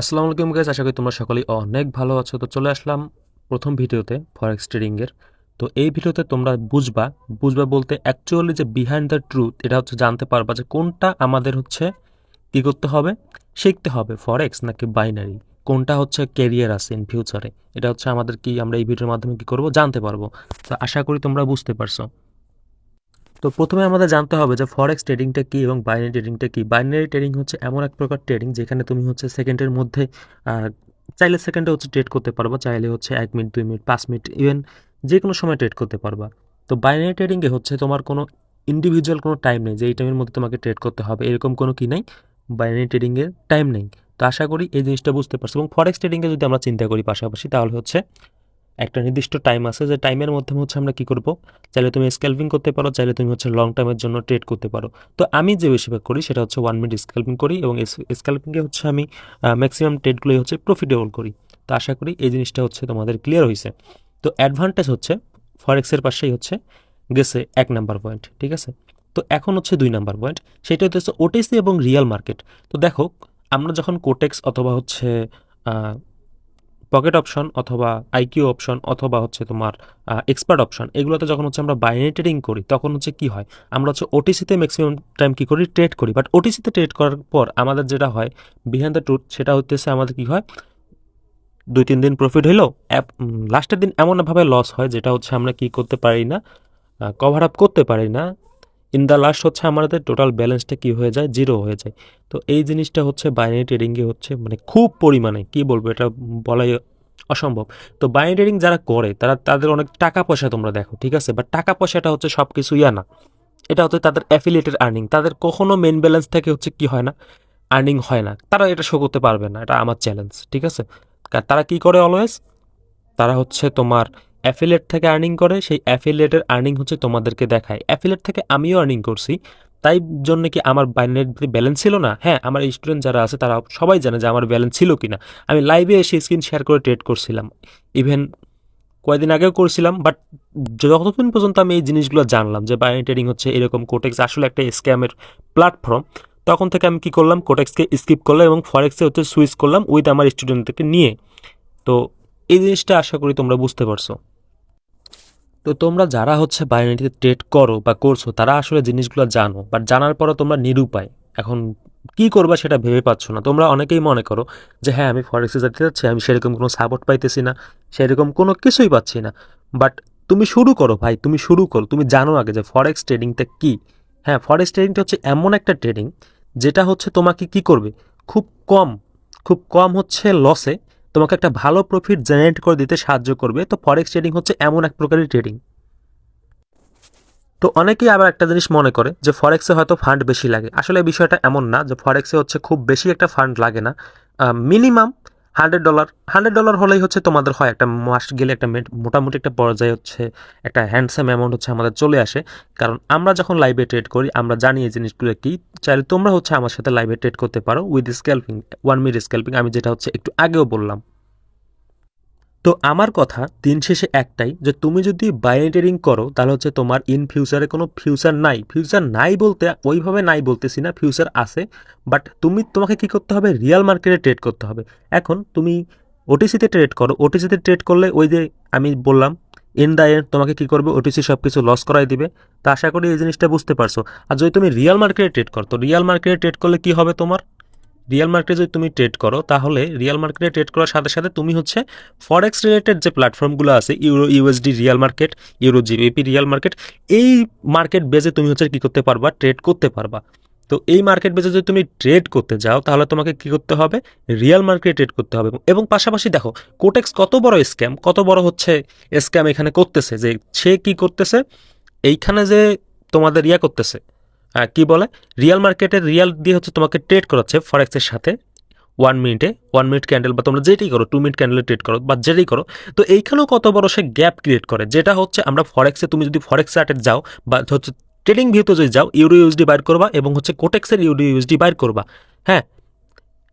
আসসালামু আলাইকুম গাইস, আশা করি তোমরা সকলেই অনেক ভালো আছো। তো চলে আসলাম প্রথম ভিডিওতে ফরেক্স ট্রেডিংয়ের। তো এই ভিডিওতে তোমরা বুঝবা বলতে অ্যাকচুয়ালি যে বিহাইন্ড দ্য ট্রুথ, এটা হচ্ছে জানতে পারবা যে কোনটা আমাদের হচ্ছে কী করতে হবে, শিখতে হবে, ফরেক্স নাকি বাইনারি, কোনটা হচ্ছে ক্যারিয়ার আছে ইন ফিউচারে। এটা হচ্ছে আমাদের কি আমরা এই ভিডিওর মাধ্যমে কি করব জানতে পারবো। তো আশা করি তোমরা বুঝতে পারছো। তো প্রথমে আমাদের জানতে হবে যে ফরেক্স ট্রেডিংটা কি এবং বাইনারি ট্রেডিংটা কি। বাইনারি ট্রেডিং হচ্ছে এমন এক প্রকার ট্রেডিং যেখানে তুমি হচ্ছে সেকেন্ডের মধ্যে আহ, চাইলে সেকেন্ডে হচ্ছে ট্রেড করতে পারবা, চাইলে হচ্ছে 1 মিনিট, 2 মিনিট, 5 মিনিট, ইভেন যে কোনো সময় ট্রেড করতে পারবা। তো বাইনারি ট্রেডিংয়ে হচ্ছে তোমার কোনো ইন্ডিভিজুয়াল কোনো টাইম নেই যে এই টাইমের মধ্যে তোমাকে ট্রেড করতে হবে, এরকম কোনো কি নেই। বাইনারি ট্রেডিংয়ের টাইম নেই। তো আশা করি এই জিনিসটা বুঝতে পারছো। এবং ফরেক্স ট্রেডিংয়ে যদি আমরা চিন্তা করি পাশাপাশি, তাহলে হচ্ছে একটা নির্দিষ্ট টাইম আছে, যে টাইমের মধ্যে হচ্ছে আমরা কি করব, চাইলে তুমি স্ক্যালপিং করতে পারো, চাইলে তুমি হচ্ছে লং টাইমের জন্য ট্রেড করতে পারো। তো আমি যে বেশিরভাগ করি সেটা হচ্ছে 1 মিনিট স্ক্যালপিং করি, এবং স্ক্যালপিংয়ে হচ্ছে আমি ম্যাক্সিমাম ট্রেডগুলোই হচ্ছে প্রফিটেবল করি। তো আশা করি এই জিনিসটা হচ্ছে তোমাদের ক্লিয়ার হয়েছে। তো অ্যাডভান্টেজ হচ্ছে ফরেক্সের পাশেই হচ্ছে গেছে 1 নাম্বার পয়েন্ট, ঠিক আছে। তো এখন হচ্ছে 2 নাম্বার পয়েন্ট, সেটা হচ্ছে ওটিসি এবং রিয়াল মার্কেট। তো দেখো, আমরা যখন কোটেক্স অথবা হচ্ছে পকেট অপশন অথবা আইকিউ অপশন অথবা হচ্ছে তোমার এক্সপার্ট অপশন, এগুলোতে যখন হচ্ছে আমরা বাইনারি ট্রেডিং করি তখন হচ্ছে কি হয়, আমরা হচ্ছে ওটিসিতে ম্যাক্সিমাম টাইম কি করি, ট্রেড করি। বাট ওটিসিতে ট্রেড করার পর আমাদের যেটা হয় বিহাইন্ড দ্য ট্রুথ, সেটা হচ্ছে আমাদের কি হয়, 2-3 দিন প্রফিট হইলো, লাস্টের দিন এমনভাবে লস হয় যেটা হচ্ছে আমরা কি করতে পারি না, কভার আপ করতে পারি না। ইন দ্য লাস্ট হচ্ছে আমাদের টোটাল ব্যালেন্সটা কি হয়ে যায়, জিরো হয়ে যায়। তো এই জিনিসটা হচ্ছে বাইনারি ট্রেডিংয়ে হচ্ছে মানে খুব পরিমাণে, কি বলবো, এটা বলাই অসম্ভব। তো বাইনারি ট্রেডিং যারা করে তাদের অনেক টাকা পয়সা তোমরা দেখো, ঠিক আছে, বাট টাকা পয়সাটা হচ্ছে সব কিছু ইয়া না। এটা হচ্ছে তাদের অ্যাফিলিয়েটেড আর্নিং, তাদের কখনো মেন ব্যালেন্স থেকে হচ্ছে কি হয় না, আর্নিং হয় না। তারা এটা শো করতে পারবে না, এটা আমার চ্যালেঞ্জ, ঠিক আছে। তারা কি করে অলওয়েজ, তারা হচ্ছে তোমার অ্যাফিলিয়েট থেকে আর্নিং করে, সেই অ্যাফিলিয়েটের আর্নিং হচ্ছে তোমাদেরকে দেখায়। অ্যাফিলিয়েট থেকে আমিও আর্নিং করছি, তাই জন্য কি আমার বাইনারিতে ব্যালেন্স ছিল না? হ্যাঁ, আমার স্টুডেন্ট যারা আছে তারা সবাই জানে যে আমার ব্যালেন্স ছিল কিনা। আমি লাইভে এসে স্ক্রিন শেয়ার করে ট্রেড করছিলাম, ইভেন কয়েকদিন আগেও করছিলাম। বাট যতদিন পর্যন্ত আমি এই জিনিসগুলো জানলাম যে বাইনারি ট্রেডিং হচ্ছে এরকম, কোটেক্স আসলে একটা স্ক্যামের প্ল্যাটফর্ম, তখন থেকে আমি কি করলাম, কোটেক্সকে স্কিপ করলাম এবং ফরেক্সে হচ্ছে সুইচ করলাম উইথ আমার স্টুডেন্টদেরকে নিয়ে। তো এই জিনিসটা আশা করি তোমরা বুঝতে পারছো। তো তোমরা যারা হচ্ছে বাইনারিতে ট্রেড করো বা করছো, তারা আসলে জিনিসগুলো জানো, বাট জানার পরও তোমরা নিরুপায়। এখন কি করবা সেটা ভেবে পাচ্ছ না। তোমরা অনেকেই মনে করো যে হ্যাঁ, আমি ফরেক্সে যেতে যাচ্ছি, আমি সেরকম কোনো সাপোর্ট পাইতেছি না, সেরকম কোনো কিছুই পাচ্ছি না। বাট তুমি শুরু করো ভাই, তুমি শুরু করো। তুমি জানো আগে যে ফরেক্স ট্রেডিংটা কি। হ্যাঁ, ফরেক্স ট্রেডিংটা হচ্ছে এমন একটা ট্রেডিং যেটা হচ্ছে তোমাকে কি করবে, খুব কম খুব কম হচ্ছে লসে তোমাকে একটা ভালো প্রফিট জেনারেট করে দিতে সাহায্য করবে। তো ফরেক্স ট্রেডিং হচ্ছে এমন এক প্রকারের ট্রেডিং। তো অনেকেই আবার একটা জিনিস মনে করে যে ফরেক্সে হয়তো ফান্ড বেশি লাগে। আসলে বিষয়টা এমন না যে ফরেক্সে হচ্ছে খুব বেশি একটা ফান্ড লাগে না। মিনিমাম $100, $100 হলেই হচ্ছে তোমাদের হয়, একটা মাস গেলে একটা মোটামুটি একটা পর্যায়ে হচ্ছে একটা হ্যান্ডসাম অ্যামাউন্ট হচ্ছে আমাদের চলে আসে। কারণ আমরা যখন লাইভে ট্রেড করি আমরা জানি এই জিনিসগুলো কি। চাইলে তোমরা হচ্ছে আমার সাথে লাইভে ট্রেড করতে পারো উইথ স্ক্যালপিং, 1 মিনিট স্ক্যালপিং, আমি যেটা হচ্ছে একটু আগেও বললাম। তো আমার কথা দিন শেষে একটাই, যে তুমি যদি বাইনারি ট্রেডিং করো তাহলে হচ্ছে তোমার ইন ফিউচারে কোনো ফিউচার নাই। ফিউচার নাই বলতে ওইভাবে নাই বলতেছি না, ফিউচার আছে। বাট তোমাকে কি করতে হবে, রিয়েল মার্কেটে ট্রেড করতে হবে। এখন তুমি ওটিসিতে ট্রেড করো, ওটিসিতে ট্রেড করলে ওই যে আমি বললাম, ইন দ্য এন্ড তোমাকে কি করবে, ওটিসি সব কিছু লস করাই দিবে। তা আশা করি এই জিনিসটা বুঝতে পারছো। আর যদি তুমি রিয়েল মার্কেটে ট্রেড করো, তো রিয়েল মার্কেটে ট্রেড করলে কি হবে তোমার, রিয়েল মার্কেটে যদি তুমি ট্রেড করো তাহলে রিয়েল মার্কেটে ট্রেড করার সাথে সাথে তুমি হচ্ছে ফরেক্স রিলেটেড যে প্ল্যাটফর্মগুলো আছে, euro USD real market, euro GBP real market, এই মার্কেট বেজে তুমি হচ্ছে কি করতে পারবা, ট্রেড করতে পারবা। তো এই মার্কেট বেজে যদি তুমি ট্রেড করতে যাও তাহলে তোমাকে কি করতে হবে, রিয়েল মার্কেটে ট্রেড করতে হবে। এবং পাশাপাশি দেখো কোটেক্স কত বড় স্ক্যাম, কত বড় হচ্ছে স্ক্যাম এখানে করতেছে, যে সে কি করতেছে এইখানে, যে তোমাদের ইয়া করতেছে, কি বলে, রিয়াল মার্কেটের রিয়াল দিয়ে হচ্ছে তোমাকে ট্রেড করাচ্ছে ফরেক্সের সাথে 1 মিনিটে, 1 মিনিট ক্যান্ডেল, বা তোমরা যেটাই করো 2 মিনিট ক্যান্ডেলে ট্রেড করো বা যেটাই করো। তো এইখানেও কত বড় সে গ্যাপ ক্রিয়েট করে, যেটা হচ্ছে আমরা ফরেক্সে, তুমি যদি ফরেক্স চার্টে যাও বা হচ্ছে ট্রেডিং ভিউতে যদি যাও, ইউরো ইউএসডি বাইর করবা এবং হচ্ছে কোটেক্সের ইউরো ইউএসডি বাইর করবা। হ্যাঁ,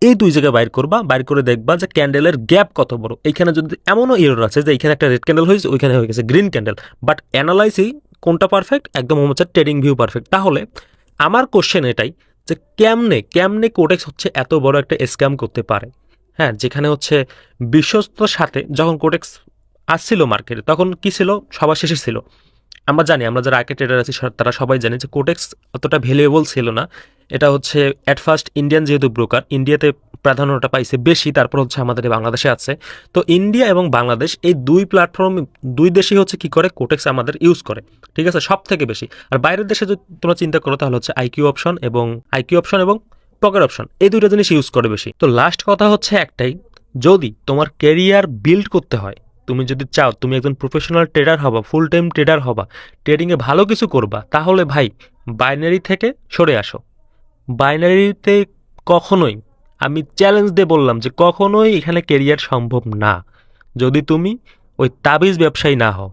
এই দুই জায়গায় বাইর করবা, বাইর করে দেখবা যে ক্যান্ডেলের গ্যাপ কত বড়। এইখানে যদি এমনও এরর আছে যে এখানে একটা রেড ক্যান্ডেল হয়েছে, ওইখানে হয়ে গেছে গ্রিন ক্যান্ডেল, বাট অ্যানালাইসি কোনটা পারফেক্ট, একদম হচ্ছে ট্রেডিং ভিউ পারফেক্ট। তাহলে আমার কোশ্চেন এটাই যে কেমনে কেমনে কোটেক্স হচ্ছে এত বড় একটা স্ক্যাম করতে পারে। হ্যাঁ, যেখানে হচ্ছে বিশ্বস্ততার সাথে যখন কোটেক্স আসছিল মার্কেটে তখন কি ছিল, সবার শেষে ছিল। আমরা জানি, আমরা যারা আগে ট্রেডার আছি তারা সবাই জানি যে কোটেক্স অতটা ভ্যালুয়েবল ছিল না। এটা হচ্ছে অ্যাট ফার্স্ট ইন্ডিয়ান যেহেতু ব্রোকার, ইন্ডিয়াতে প্রাধান্যটা পাইছে বেশি, তারপর হচ্ছে আমাদের বাংলাদেশে আছে। তো ইন্ডিয়া এবং বাংলাদেশ এই দুই প্ল্যাটফর্ম, দুই দেশেই হচ্ছে কি করে কোটেক্স আমাদের ইউজ করে, ঠিক আছে, সব থেকে বেশি। আর বাইরের দেশে যদি তোমরা চিন্তা করো তাহলে হচ্ছে আইকিউ অপশন এবং পকেট অপশন, এই দুইটা জিনিস ইউজ করে বেশি। তো লাস্ট কথা হচ্ছে একটাই, যদি তোমার ক্যারিয়ার বিল্ড করতে হয়, তুমি যদি চাও তুমি একজন প্রফেশনাল ট্রেডার হবা, ফুল টাইম ট্রেডার হবা, ট্রেডিংয়ে ভালো কিছু করবা, তাহলে ভাই বাইনারি থেকে সরে আসো। বাইনারিতে কখনোই, আমি চ্যালেঞ্জ দিয়ে বললাম যে কখনোই এখানে কেরিয়ার সম্ভব না, যদি তুমি ওই তাবিজ ব্যবসায়ী না হও।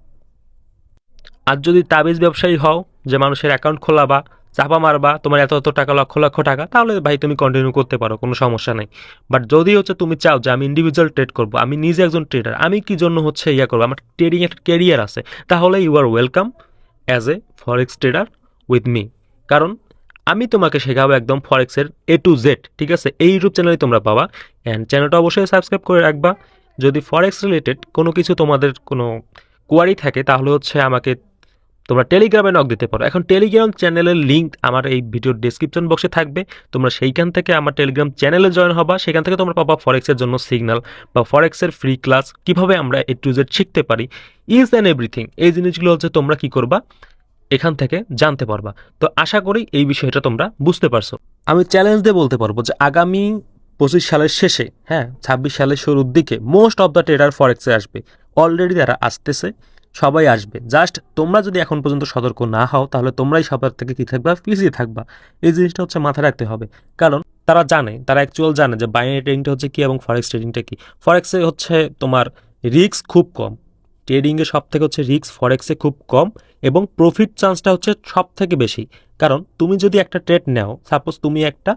আর যদি তাবিজ ব্যবসায়ী হও, যে মানুষের অ্যাকাউন্ট খোলাবা, চাপা মারবা, তোমার এত এত টাকা, লক্ষ লক্ষ টাকা, তাহলে ভাই তুমি কন্টিনিউ করতে পারো, কোনো সমস্যা নেই। বাট যদি হচ্ছে তুমি চাও যে আমি ইন্ডিভিজুয়াল ট্রেড করবো, আমি নিজে একজন ট্রেডার, আমি কি জন্য হচ্ছে ইয়া করবো, আমার ট্রেডিং একটা কেরিয়ার আছে, তাহলে you are welcome as a forex trader with me. কারণ আমি তোমাকে শেখাবো একদম ফরেক্সের A to Z, ঠিক আছে? এই ইউটিউব চ্যানেলে তোমরা পাবা। অ্যান্ড চ্যানেলটা অবশ্যই সাবস্ক্রাইব করে রাখবা। যদি ফরেক্স রিলেটেড কোনো কিছু তোমাদের কোনো কোয়ারি থাকে তাহলে হচ্ছে আমাকে তোমরা টেলিগ্রামে নক দিতে পারো। এখন টেলিগ্রাম চ্যানেলের লিঙ্ক আমার এই ভিডিওর ডেসক্রিপশন বক্সে থাকবে, তোমরা সেইখান থেকে আমার টেলিগ্রাম চ্যানেলে জয়েন হবা, সেখান থেকে তোমরা পাবা ফরেক্সের জন্য সিগন্যাল বা ফরেক্সের ফ্রি ক্লাস, কীভাবে আমরা A to Z শিখতে পারি, ইজ অ্যান্ড এভরিথিং। এই জিনিসগুলো হচ্ছে তোমরা কি করবা, এখান থেকে জানতে পারবা। তো আশা করি এই বিষয়টা তোমরা বুঝতে পারছো। আমি চ্যালেঞ্জ দিয়ে বলতে পারবো যে আগামী 25 সালের শেষে, হ্যাঁ 26 সালের শুরুর দিকে মোস্ট অফ দ্য ট্রেডার ফরেক্সে আসবে। অলরেডি তারা আসতেছে, সবাই আসবে। জাস্ট তোমরা যদি এখন পর্যন্ত সতর্ক না হও তাহলে তোমরাই সবার থেকে কী থাকবা, পিছিয়ে থাকবা। এই জিনিসটা হচ্ছে মাথায় রাখতে হবে। কারণ তারা জানে, তারা অ্যাকচুয়াল জানে যে বাইনারি ট্রেডিংটা হচ্ছে কী এবং ফরেক্স ট্রেডিংটা কী। ফরেক্সে হচ্ছে তোমার রিস্ক খুব কম, ট্রেডিংয়ে সব থেকে হচ্ছে রিস্ক ফরেক্সে খুব কম, এবং প্রফিট চান্সটা হচ্ছে সব থেকে বেশি। কারণ তুমি যদি একটা ট্রেড নাও, সাপোজ তুমি একটা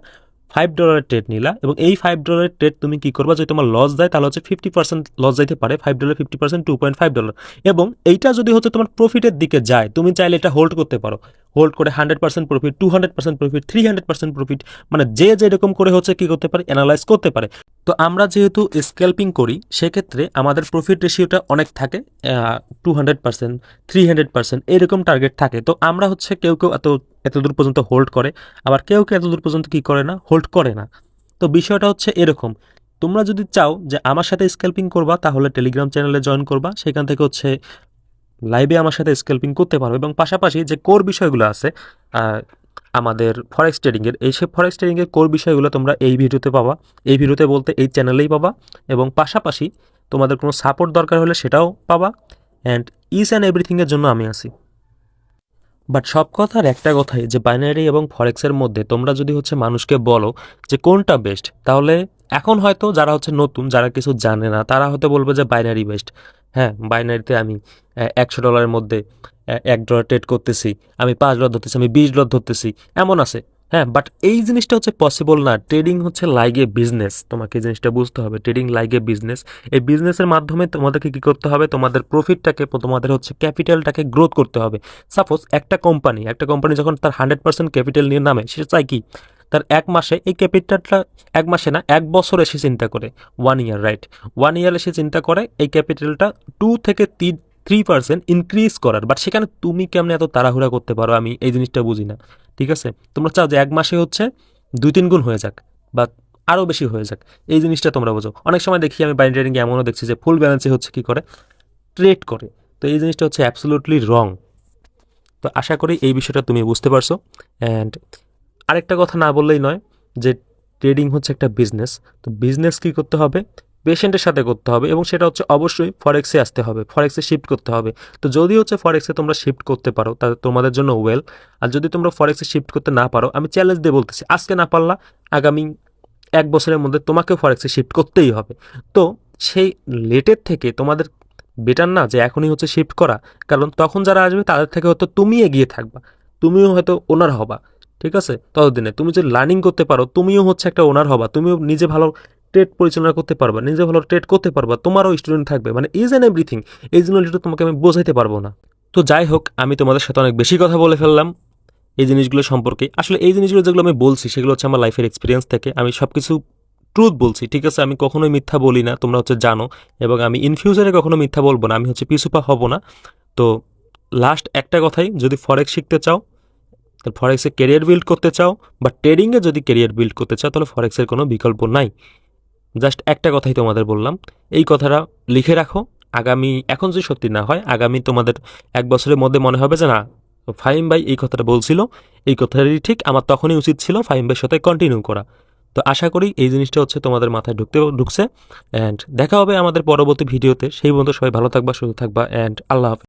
$5 ট্রেড নিলা, এবং এই $5 ট্রেড তুমি কি করবা, যদি তোমার লস যায় তাহলে হচ্ছে 50% লস যাইতে পারে, $5 50% $2.5। এবং এইটা যদি হচ্ছে তোমার প্রফিটের দিকে যায়, তুমি চাইলে এটা হোল্ড করতে পারো, হোল্ড করে 100% প্রফিট, 200% প্রফিট, 300% প্রফিট, মানে যে যেরকম করে হচ্ছে কি করতে পারে, অ্যানালাইজ করতে পারে। তো আমরা যেহেতু স্ক্যাল্পিং করি সেক্ষেত্রে আমাদের প্রফিট রেশিওটা অনেক থাকে, 200%, 300% এরকম টার্গেট থাকে। তো আমরা হচ্ছে কেউ কেউ এতদূর পর্যন্ত হোল্ড করে, আবার কেউ কেউ এতদূর পর্যন্ত কি করে না, হোল্ড করে না। তো বিষয়টা হচ্ছে এরকম। তোমরা যদি চাও যে আমার সাথে স্ক্যাল্পিং করবা তাহলে টেলিগ্রাম চ্যানেলে জয়েন করবা, সেখান থেকে হচ্ছে লাইভে আমার সাথে স্ক্যাল্পিং করতে পারো। এবং পাশাপাশি যে কোর বিষয়গুলো আছে আমাদের ফরেক্স ট্রেডিংয়ের, এই সব ফরেক্স ট্রেডিংয়ের কোর বিষয়গুলো তোমরা এই ভিডিওতে পাবা, এই ভিডিওতে বলতে এই চ্যানেলেই পাবা। এবং পাশাপাশি তোমাদের কোনো সাপোর্ট দরকার হলে সেটাও পাবা। অ্যান্ড ইচ অ্যান্ড এভরিথিংয়ের জন্য আমি আছি। বাট সব কথার একটা কথাই, যে বাইনারি এবং ফরেক্সের মধ্যে তোমরা যদি হচ্ছে মানুষকে বলো যে কোনটা বেস্ট, তাহলে এখন হয়তো যারা হচ্ছে নতুন, যারা কিছু জানে না, তারা হয়তো বলবে যে বাইনারি বেস্ট। হ্যাঁ, বাইনারিতে আমি $100 মধ্যে $1 ট্রেড করতেছি, আমি $5 ধরতেছি, আমি $20 ধরতেছি, এমন আছে। হ্যাঁ, বাট এই জিনিসটা হচ্ছে পসিবল না। ট্রেডিং হচ্ছে লাইক এ বিজনেস, তোমাকে এই জিনিসটা বুঝতে হবে। Trading like a business. এই বিজনেসের মাধ্যমে তোমাদেরকে কী করতে হবে, তোমাদের প্রফিটটাকে, তোমাদের হচ্ছে ক্যাপিটালটাকে গ্রোথ করতে হবে। সাপোজ একটা কোম্পানি যখন তার 100% ক্যাপিটাল নিয়ে নামে, সে চায় কি, তার এক মাসে এই ক্যাপিটালটা, এক মাসে না, এক বছর এসে চিন্তা করে, 1 ইয়ার, রাইট, 1 ইয়ার এসে চিন্তা করে এই ক্যাপিটালটা 2 থেকে 3% ইনক্রিজ করার। বাট সেখানে তুমি কেমনে এত তাড়াহুড়া করতে পারো, আমি এই জিনিসটা বুঝি না। ঠিক আছে, তোমরা চাও যে এক মাসে হচ্ছে 2-3 গুণ হয়ে যাক বা আরও বেশি হয়ে যাক, এই জিনিসটা তোমরা বোঝো। অনেক সময় দেখি আমি বাইনারি ট্রেডিংয়ে এমনও দেখছি যে ফুল ব্যালেন্সে হচ্ছে কি করে, ট্রেড করে। তো এই জিনিসটা হচ্ছে অ্যাবসোলুটলি রং। তো আশা করি এই বিষয়টা তুমি বুঝতে পারছো। অ্যান্ড আরেকটা কথা না বললেই নয়, যে ট্রেডিং হচ্ছে একটা বিজনেস। তো বিজনেস কী করতে হবে, পেশেন্টের সাথে করতে হবে, এবং সেটা হচ্ছে অবশ্যই ফরেক্সে আসতে হবে, ফরেক্সে শিফট করতে হবে। তো যদি হচ্ছে ফরেক্সে তোমরা শিফট করতে পারো তাহলে তোমাদের জন্য ওয়েল। আর যদি তোমরা ফরেক্সে শিফট করতে না পারো, আমি চ্যালেঞ্জ দিয়ে বলতেছি, আজকে না পারলা, আগামী 1 বছরের মধ্যে তোমাকে ফরেক্সে শিফট করতেই হবে। তো সেই লেটের থেকে তোমাদের বেটার না যে এখনই হচ্ছে শিফট করা, কারণ তখন যারা আসবে তাদের থেকে হয়তো তুমি এগিয়ে থাকবা, তুমিও হয়তো ওনার হবা। ঠিক আছে, ততদিনে তুমি যদি লার্নিং করতে পারো, তুমিও হচ্ছে একটা ওনার হবা, তুমিও নিজে ভালো ট্রেড পরিচালনা করতে পারবা, নিজে ভালো ট্রেড করতে পারবা, তোমারও স্টুডেন্ট থাকবে, মানে ইজ অ্যান্ড এভরিথিং। এই জিনিসটা তোমাকে আমি বোঝাইতে পারবো না। তো যাই হোক, আমি তোমাদের সাথে অনেক বেশি কথা বলে ফেললাম এই জিনিসগুলো সম্পর্কে। আসলে এই জিনিসগুলো যেগুলো আমি বলছি সেগুলো হচ্ছে আমার লাইফের এক্সপিরিয়েন্স থেকে, আমি সব কিছু ট্রুথ বলছি, ঠিক আছে? আমি কখনোই মিথ্যা বলি না, তোমরা হচ্ছে জানো, এবং আমি ইন ফিউচারে কখনো মিথ্যা বলবো না, আমি হচ্ছে পিছুপা হব না। তো লাস্ট একটা কথাই, যদি ফরেক্স শিখতে চাও, ফরেক্সে কেরিয়ার বিল্ড করতে চাও, বা ট্রেডিংয়ে যদি কেরিয়ার বিল্ড করতে চাও, তাহলে ফরেক্সের কোনো বিকল্প নাই। জাস্ট একটা কথাই তোমাদের বললাম, এই কথাটা লিখে রাখো। আগামী, এখন যদি সত্যি না হয়, আগামী তোমাদের 1 বছরের মধ্যে মনে হবে যে না, ফাহিম ভাই এই কথাটা বলছিল, এই কথাটাই ঠিক, আমার তখনই উচিত ছিল ফাহিম ভাইয়ের সাথে কন্টিনিউ করা। তো আশা করি এই জিনিসটা হচ্ছে তোমাদের মাথায় ঢুকছে। অ্যান্ড দেখা হবে আমাদের পরবর্তী ভিডিওতে। সেই পর্যন্ত সবাই ভালো থাকবা, সুস্থ থাকবা, অ্যান্ড আল্লাহ হাফেজ।